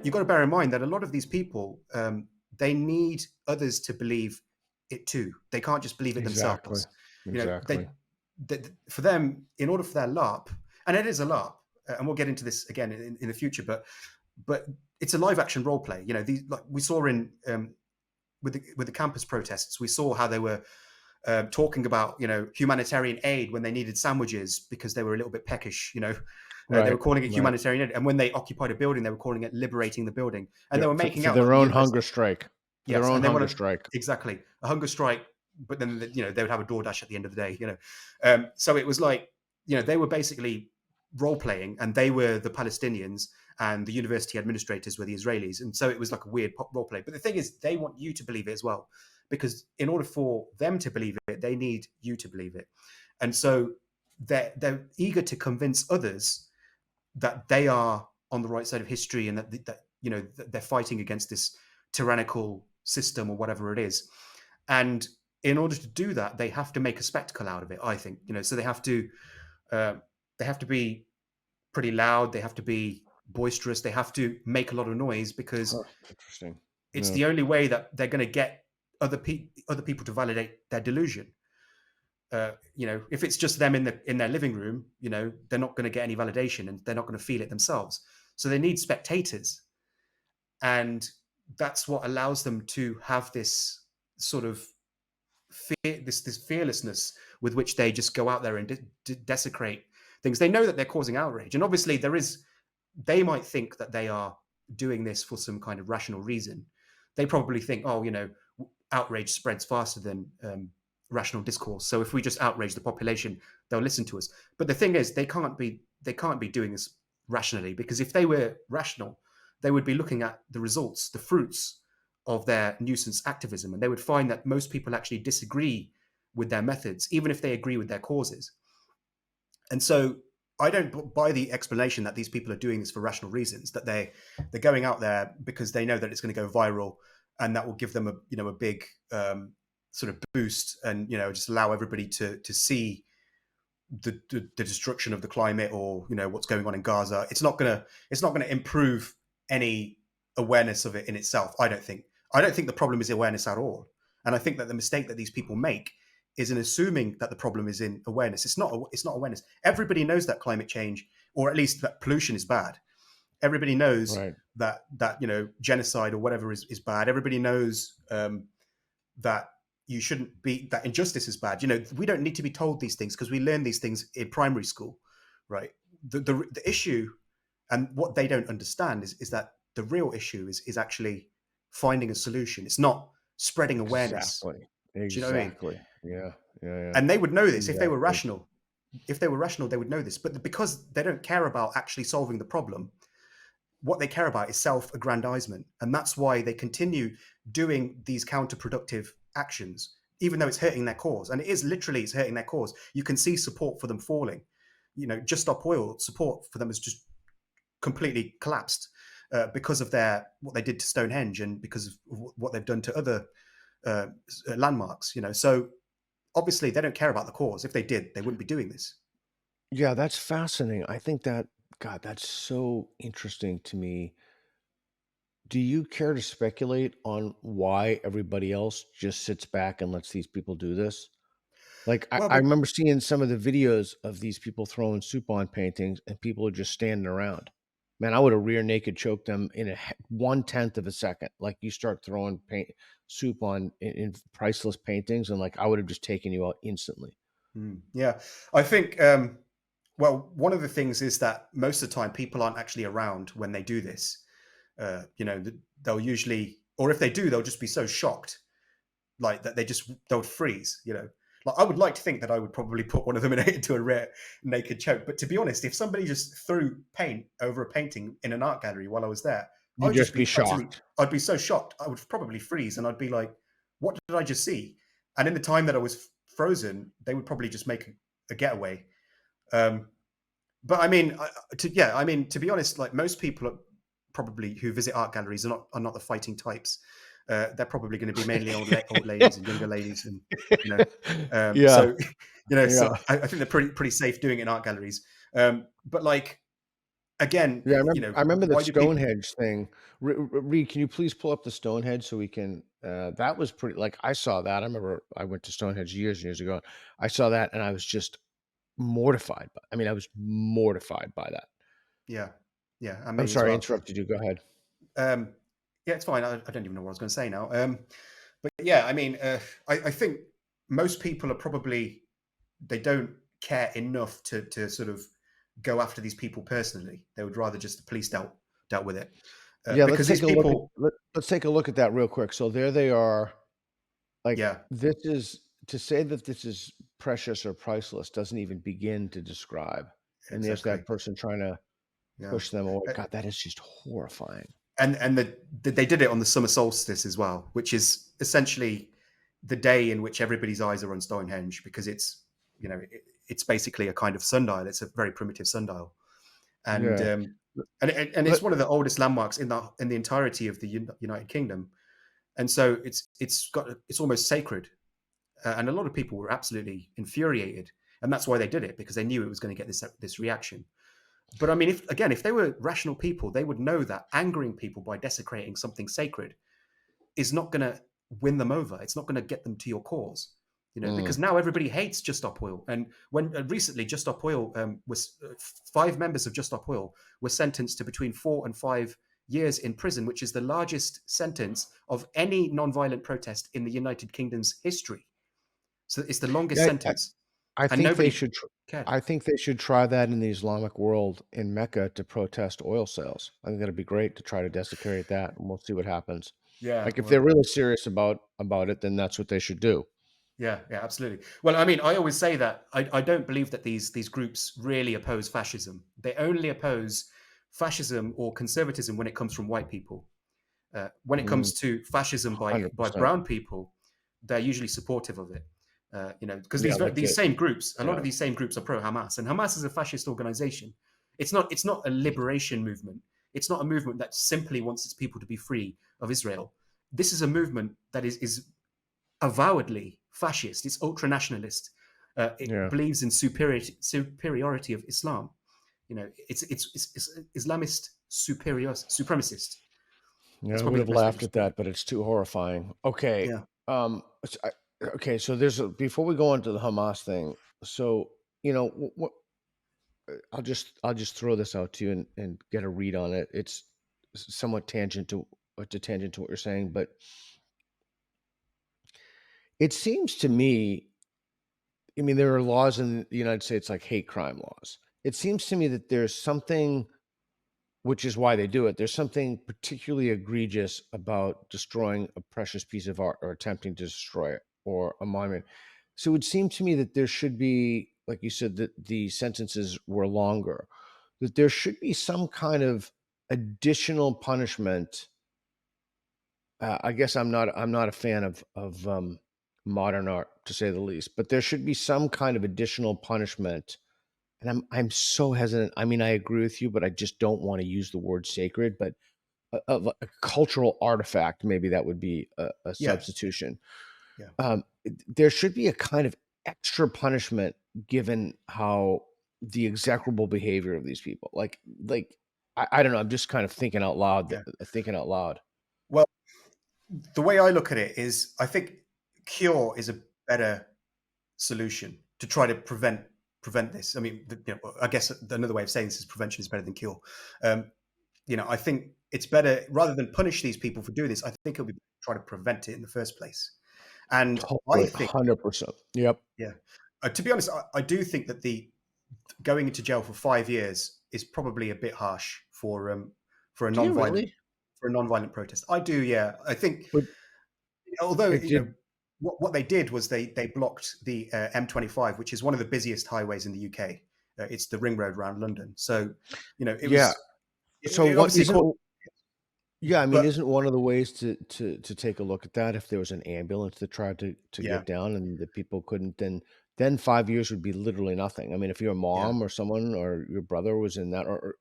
you've got to bear in mind that a lot of these people, they need others to believe it too. They can't just believe it Exactly. themselves. You know, Exactly. for them, in order for their LARP, and it is a LARP, and we'll get into this again in the future, but it's a live action role play. You know, these, like we saw in with the campus protests, we saw how they were talking about, you know, humanitarian aid when they needed sandwiches because they were a little bit peckish. You know, they were Right. calling it Right. humanitarian aid, and when they occupied a building, they were calling it liberating the building, and Yeah. they were For making out like their the own university. hunger strike. For their Yes, own and they hunger want to strike. exactly a hunger strike, but then you know they would have a DoorDash at the end of the day. You know, so it was like, you know, they were basically role playing, and they were the Palestinians, and the university administrators were the Israelis, and so it was like a weird role play. But the thing is, they want you to believe it as well, because in order for them to believe it, they need you to believe it, and so they're eager to convince others that they are on the right side of history, and that you know that they're fighting against this tyrannical system or whatever it is. And in order to do that, they have to make a spectacle out of it, I think. You know, so uh, they have to be pretty loud, they have to be boisterous, they have to make a lot of noise, because Huh. Interesting. it's Yeah. the only way that they're going to get other people to validate their delusion. You know, if it's just them in their living room, you know, they're not going to get any validation, and they're not going to feel it themselves. So they need spectators, and that's what allows them to have this sort of this fearlessness with which they just go out there and desecrate things. They know that they're causing outrage, and obviously they might think that they are doing this for some kind of rational reason. They probably think, oh, you know, outrage spreads faster than rational discourse. So if we just outrage the population, they'll listen to us. But the thing is, they can't be doing this rationally, because if they were rational, they would be looking at the results, the fruits of their nuisance activism, and they would find that most people actually disagree with their methods, even if they agree with their causes. And so I don't buy the explanation that these people are doing this for rational reasons, that they're going out there because they know that it's going to go viral, and that will give them a big sort of boost, and you know, just allow everybody to see the destruction of the climate, or you know, what's going on in Gaza. It's not gonna improve any awareness of it in itself. I don't think the problem is awareness at all. And I think that the mistake that these people make is in assuming that the problem is in awareness. It's not awareness. Everybody knows that climate change, or at least that pollution, is bad. Everybody knows Right. that you know, genocide or whatever is bad. Everybody knows that you shouldn't be, that injustice is bad. You know, we don't need to be told these things, because we learn these things in primary school, right? The issue, and what they don't understand, is that the real issue is actually finding a solution. It's not spreading awareness. Exactly. Do you know what I mean? Exactly. Yeah. Yeah. Yeah. And they would know this if they were Exactly. rational. If they were rational, they would know this. But because they don't care about actually solving the problem, what they care about is self-aggrandizement, and that's why they continue doing these counterproductive actions, even though it's hurting their cause. And it's hurting their cause. You can see support for them falling. You know, Just Stop Oil, support for them has just completely collapsed, because of what they did to Stonehenge, and because of what they've done to other uh, landmarks. You know, so obviously they don't care about the cause. If they did, they wouldn't be doing this. Yeah, that's fascinating. I think that, God, that's so interesting to me. Do you care to speculate on why everybody else just sits back and lets these people do this? Like, Well, I remember seeing some of the videos of these people throwing soup on paintings and people are just standing around. Man, I would have rear naked choked them in 1/10 of a second. Like, you start throwing soup on in priceless paintings, and like I would have just taken you out instantly. yeah, I think. Well, one of the things is that most of the time people aren't actually around when they do this. You know, they'll usually, or if they do, they'll just be so shocked, like that they'll freeze. You know, like I would like to think that I would probably put one of them into a rare naked choke. But to be honest, if somebody just threw paint over a painting in an art gallery while I was there, You'd just be shocked. I'd be so shocked. I would probably freeze, and I'd be like, "What did I just see?" And in the time that I was frozen, they would probably just make a getaway. Um, but I mean, I mean, to be honest, like most people probably who visit art galleries are not the fighting types. They're probably going to be mainly old ladies and younger ladies, and you know, Yeah, so you know, yeah. so I think they're pretty safe doing it in art galleries. But like, again, Yeah, I remember the why do people? Stonehenge thing. Reed, can you please pull up the Stonehenge so we can that was pretty like I saw that. I remember I went to Stonehenge years and years ago. I saw that and I was just mortified I mean, I was mortified by that. Yeah, yeah, and I'm me as sorry, I well. interrupted you. Go ahead. Um, yeah, it's fine. I don't even know what I was going to say now. But yeah, I mean, I think most people are probably they don't care enough to sort of go after these people personally. They would rather just the police dealt with it Yeah, let's because these take a look at people. let's take a look at that real quick. So there they are. Like Yeah, this is to say that this is precious or priceless doesn't even begin to describe. And there's exactly. that person trying to Yeah. push them away. Uh, God, that is just horrifying. and they did it on the summer solstice as well, which is essentially the day in which everybody's eyes are on Stonehenge because it's it's basically a kind of sundial. It's a very primitive sundial, and Yeah. and But it's one of the oldest landmarks in the entirety of the United Kingdom, and so it's almost sacred, and a lot of people were absolutely infuriated, and that's why they did it because they knew it was going to get this reaction. But I mean, if they were rational people, they would know that angering people by desecrating something sacred is not going to win them over. It's not going to get them to your cause, mm, because now everybody hates Just Stop Oil. And when recently Just Stop Oil was 5 members of Just Stop Oil were sentenced to between 4 and 5 years in prison, which is the largest sentence of any non-violent protest in the United Kingdom's history. So it's the longest yeah, sentence, I and think they nobody should cared. I think they should try that in the Islamic world in Mecca to protest oil sales. I think that'd be great to try to desecrate that, and we'll see what happens. Yeah, Like if they're well, really serious about it, then that's what they should do. yeah, yeah, absolutely. Well, I mean, I always say that I don't believe that these groups really oppose fascism. They only oppose fascism or conservatism when it comes from white people. When it Mm, comes to fascism by 100%. brown people, they're usually supportive of it. Because Yeah, like these the same groups, a lot yeah. of these same groups are pro Hamas, and Hamas is a fascist organization. It's not a liberation movement. It's not a movement that simply wants its people to be free of Israel. This is a movement that is avowedly fascist. It's ultra nationalist. It Yeah. believes in superiority of Islam. It's Islamist supremacist. Yeah, That's I would probably the have best way to laughed at describe it. that, but it's too horrifying. Okay. Yeah, Okay, so before we go on to the Hamas thing, so, you know, I'll just throw this out to you and get a read on it. It's somewhat tangent to what you're saying, but it seems to me, I mean, there are laws in the United States like hate crime laws. It seems to me that there's something, which is why they do it. There's something particularly egregious about destroying a precious piece of art or attempting to destroy it or a monument. So it would seem to me that there should be, like you said, that the sentences were longer, that there should be some kind of additional punishment. I guess I'm not a fan of modern art to say the least, but there should be some kind of additional punishment. And I'm so hesitant. I mean, I agree with you, but I just don't want to use the word sacred. But of a cultural artifact, maybe that would be a yeah, substitution. yeah, There should be a kind of extra punishment given how the execrable behavior of these people. I don't know. I'm just kind of thinking out loud. yeah. Thinking out loud. Well, the way I look at it is, I think cure is a better solution to try to prevent this. I mean, I guess another way of saying this is prevention is better than cure. Um, I think it's better rather than punish these people for doing this. I think it would be better to try to prevent it in the first place. And I Totally, think, 100%. Yep. yeah, to be honest, I do think that the going into jail for 5 years is probably a bit harsh for a Do you non-violent really? for a non-violent protest. I do, yeah. I think, But although it did. what they did was they blocked the M25, which is one of the busiest highways in the UK. It's the ring road around London. So, it Yeah. was So it what obviously isn't? caused, Yeah, I mean, but isn't one of the ways to take a look at that if there was an ambulance that tried to yeah, get down and the people couldn't, then 5 years would be literally nothing. I mean, if your yeah, mom or someone or your brother was in that, or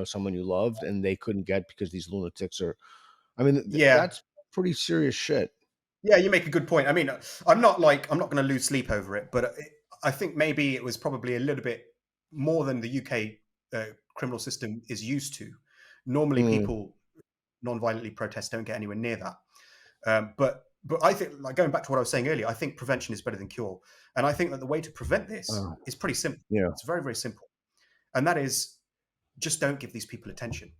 someone you loved, and they couldn't get because these lunatics are. I mean, yeah, that's pretty serious shit. yeah. You make a good point. I mean, I'm not going to lose sleep over it, but I think maybe it was probably a little bit more than the UK criminal system is used to. Normally, Mm. people non-violently protest don't get anywhere near that. But I think, like going back to what I was saying earlier, I think prevention is better than cure, and I think that the way to prevent this Oh, is pretty simple. yeah. It's very, very simple, and that is just don't give these people attention.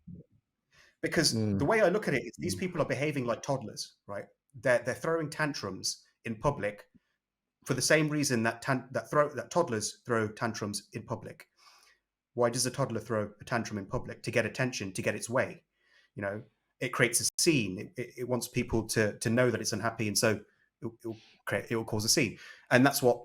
Because the Mm. way I look at it is these people are behaving like toddlers, right? They're throwing tantrums in public for the same reason that toddlers throw tantrums in public. Why does a toddler throw a tantrum in public? To get attention, to get its way. You know, it creates a scene. It wants people to know that it's unhappy, and so it will cause a scene. And that's what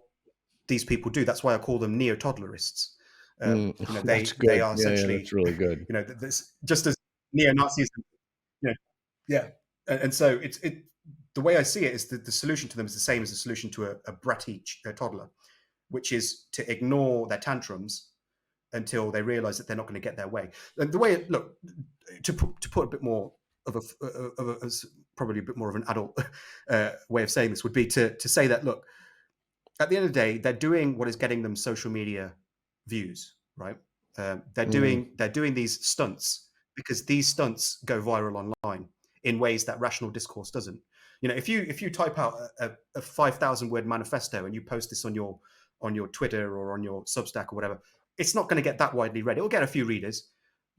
these people do. That's why I call them neo toddlerists. Mm. You know, That's they good. are Yeah, yeah, that's essentially, really good. you know, this just as neo Nazis. You know, yeah, and so the way I see it is that the solution to them is the same as the solution to a bratty toddler, which is to ignore their tantrums until they realize that they're not going to get their way. And the way, look, to put a bit more of probably a bit more of an adult way of saying this would be to say that, look, at the end of the day, they're doing what is getting them social media views, right? Mm. They're doing these stunts because these stunts go viral online in ways that rational discourse doesn't. You know, if you type out a 5,000 word manifesto and you post this on your Twitter or on your Substack or whatever, it's not going to get that widely read. It will get a few readers,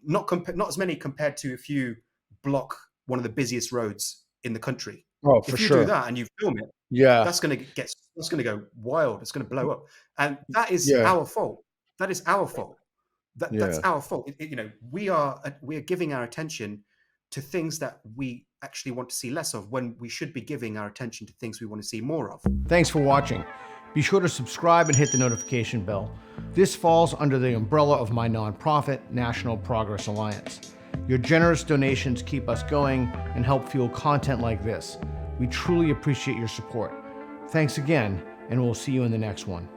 not as many compared to if you block one of the busiest roads in the country. Oh, for If you do sure. that and you film it, Yeah. that's going to go wild. It's going to blow up, and that is Yeah. our fault. That is our fault. That's Yeah. our fault. You know, we are giving our attention to things that we actually want to see less of, when we should be giving our attention to things we want to see more of. Thanks for watching. Be sure to subscribe and hit the notification bell. This falls under the umbrella of my nonprofit, National Progress Alliance. Your generous donations keep us going and help fuel content like this. We truly appreciate your support. Thanks again, and we'll see you in the next one.